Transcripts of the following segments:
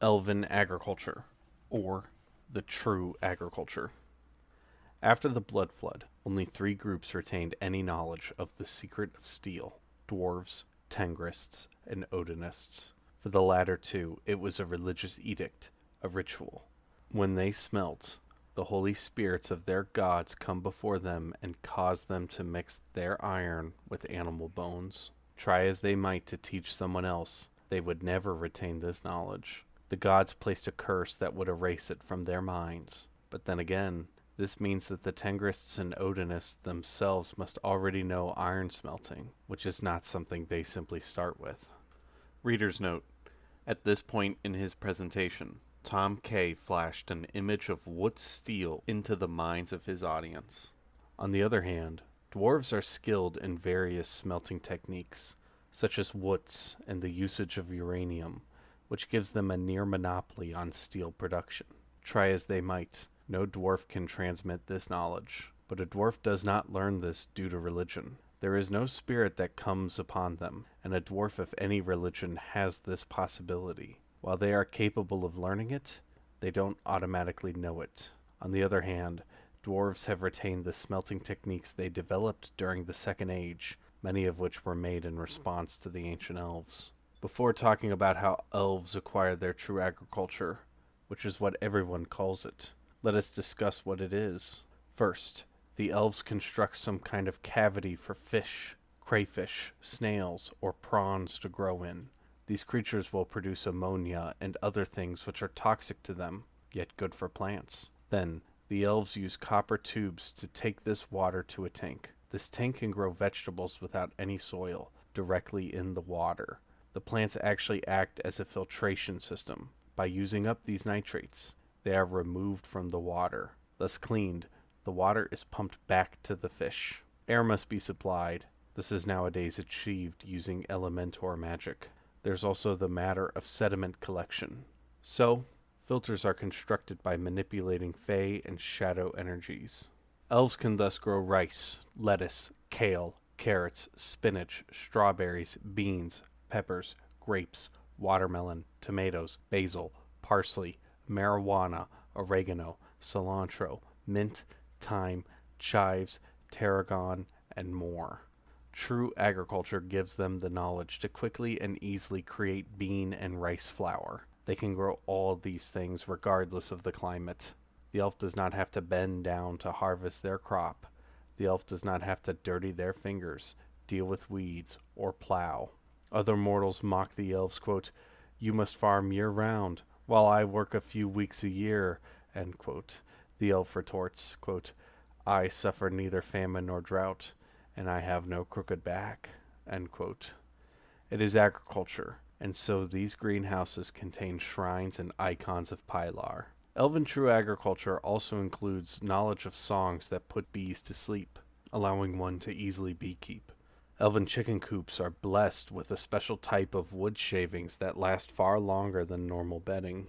Elven Agriculture, or the true agriculture. After the Blood Flood, only three groups retained any knowledge of the secret of steel: dwarves, Tengrists, and Odinists. For the latter two, it was a religious edict, a ritual. When they smelt, the holy spirits of their gods come before them and cause them to mix their iron with animal bones. Try as they might to teach someone else, they would never retain this knowledge. The gods placed a curse that would erase it from their minds. But then again, this means that the Tengrists and Odinists themselves must already know iron smelting, which is not something they simply start with. Reader's note: at this point in his presentation, Tom K. flashed an image of wood steel into the minds of his audience. On the other hand, dwarves are skilled in various smelting techniques, such as woods and the usage of uranium, which gives them a near monopoly on steel production. Try as they might, no dwarf can transmit this knowledge, but a dwarf does not learn this due to religion. There is no spirit that comes upon them, and a dwarf of any religion has this possibility. While they are capable of learning it, they don't automatically know it. On the other hand, dwarves have retained the smelting techniques they developed during the Second Age, many of which were made in response to the ancient elves. Before talking about how elves acquired their true agriculture, which is what everyone calls it, let us discuss what it is. First, the elves construct some kind of cavity for fish, crayfish, snails, or prawns to grow in. These creatures will produce ammonia and other things which are toxic to them, yet good for plants. Then, the elves use copper tubes to take this water to a tank. This tank can grow vegetables without any soil, directly in the water. The plants actually act as a filtration system. By using up these nitrates, they are removed from the water. Thus cleaned, the water is pumped back to the fish. Air must be supplied. This is nowadays achieved using elementor magic. There's also the matter of sediment collection. So, filters are constructed by manipulating fey and shadow energies. Elves can thus grow rice, lettuce, kale, carrots, spinach, strawberries, beans, peppers, grapes, watermelon, tomatoes, basil, parsley, marijuana, oregano, cilantro, mint, thyme, chives, tarragon, and more. True agriculture gives them the knowledge to quickly and easily create bean and rice flour. They can grow all these things regardless of the climate. The elf does not have to bend down to harvest their crop. The elf does not have to dirty their fingers, deal with weeds, or plow. Other mortals mock the elves, quote, "You must farm year-round, while I work a few weeks a year," end quote. The elf retorts, quote, "I suffer neither famine nor drought, and I have no crooked back," end quote. It is agriculture, and so these greenhouses contain shrines and icons of Pilar. Elven true agriculture also includes knowledge of songs that put bees to sleep, allowing one to easily beekeep. Elven chicken coops are blessed with a special type of wood shavings that last far longer than normal bedding.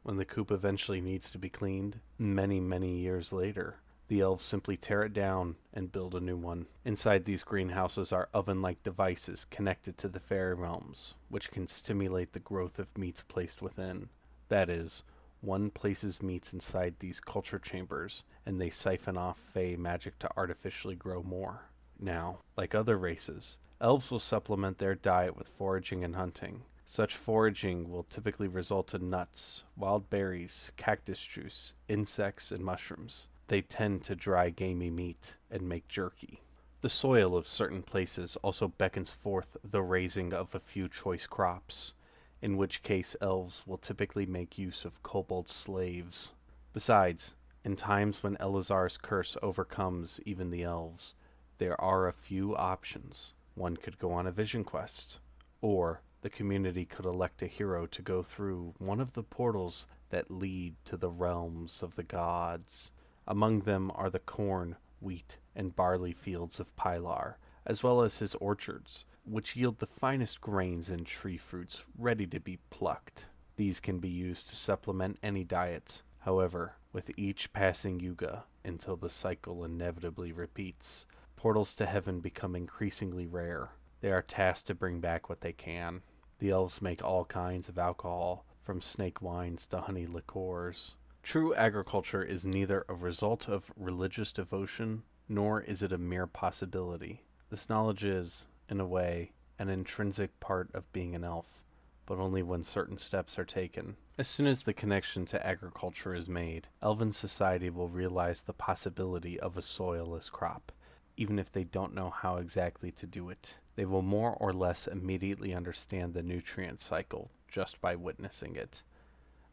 When the coop eventually needs to be cleaned, many, many years later, the elves simply tear it down and build a new one. Inside these greenhouses are oven-like devices connected to the fairy realms, which can stimulate the growth of meats placed within. That is, one places meats inside these culture chambers, and they siphon off fey magic to artificially grow more. Now, like other races, elves will supplement their diet with foraging and hunting. Such foraging will typically result in nuts, wild berries, cactus juice, insects, and mushrooms. They tend to dry gamey meat and make jerky. The soil of certain places also beckons forth the raising of a few choice crops, in which case elves will typically make use of kobold slaves. Besides, in times when Elazar's curse overcomes even the elves, there are a few options. One could go on a vision quest, or the community could elect a hero to go through one of the portals that lead to the realms of the gods. Among them are the corn, wheat, and barley fields of Pilar, as well as his orchards, which yield the finest grains and tree fruits ready to be plucked. These can be used to supplement any diet. However, with each passing yuga, until the cycle inevitably repeats, portals to heaven become increasingly rare. They are tasked to bring back what they can. The elves make all kinds of alcohol, from snake wines to honey liqueurs. True agriculture is neither a result of religious devotion, nor is it a mere possibility. This knowledge is, in a way, an intrinsic part of being an elf, but only when certain steps are taken. As soon as the connection to agriculture is made, elven society will realize the possibility of a soilless crop, even if they don't know how exactly to do it. They will more or less immediately understand the nutrient cycle just by witnessing it.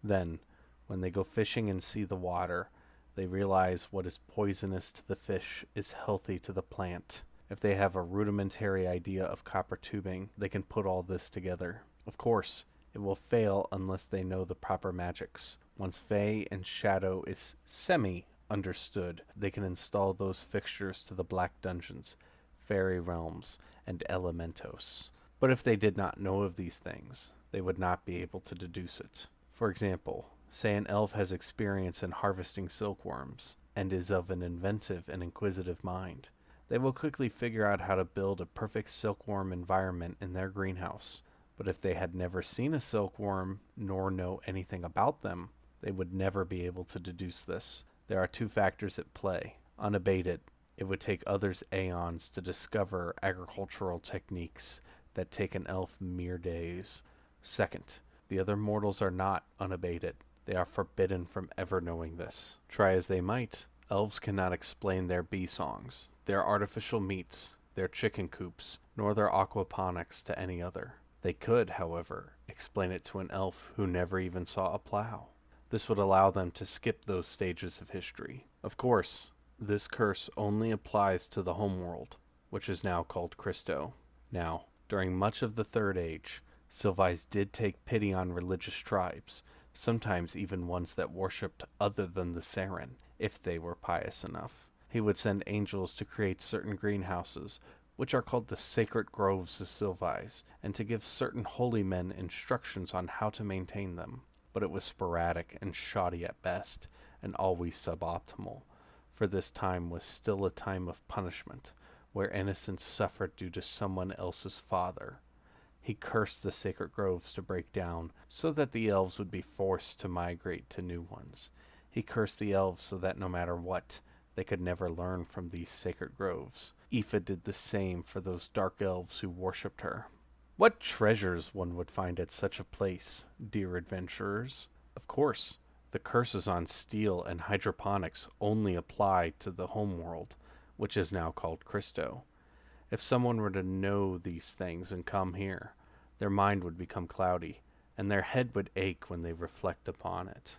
Then, when they go fishing and see the water, they realize what is poisonous to the fish is healthy to the plant. If they have a rudimentary idea of copper tubing, they can put all this together. Of course, it will fail unless they know the proper magics. Once Fey and Shadow is semi-understood, they can install those fixtures to the Black Dungeons, Fairy Realms, and Elementos. But if they did not know of these things, they would not be able to deduce it. For example, say an elf has experience in harvesting silkworms, and is of an inventive and inquisitive mind. They will quickly figure out how to build a perfect silkworm environment in their greenhouse. But if they had never seen a silkworm, nor know anything about them, they would never be able to deduce this. There are two factors at play. Unabated, it would take others aeons to discover agricultural techniques that take an elf mere days. Second, the other mortals are not unabated. They are forbidden from ever knowing this. Try as they might, elves cannot explain their bee songs, their artificial meats, their chicken coops, nor their aquaponics to any other. They could, however, explain it to an elf who never even saw a plow. This would allow them to skip those stages of history. Of course, this curse only applies to the homeworld, which is now called Cristo. Now, during much of the Third Age, Silvise did take pity on religious tribes, sometimes even ones that worshipped other than the Saren, if they were pious enough. He would send angels to create certain greenhouses, which are called the sacred groves of Silvise, and to give certain holy men instructions on how to maintain them. But it was sporadic and shoddy at best, and always suboptimal, for this time was still a time of punishment, where innocents suffered due to someone else's father. He cursed the sacred groves to break down, so that the elves would be forced to migrate to new ones. He cursed the elves so that no matter what, they could never learn from these sacred groves. Aoife did the same for those dark elves who worshipped her. What treasures one would find at such a place, dear adventurers! Of course, the curses on steel and hydroponics only apply to the homeworld, which is now called Cristo. If someone were to know these things and come here, their mind would become cloudy, and their head would ache when they reflect upon it.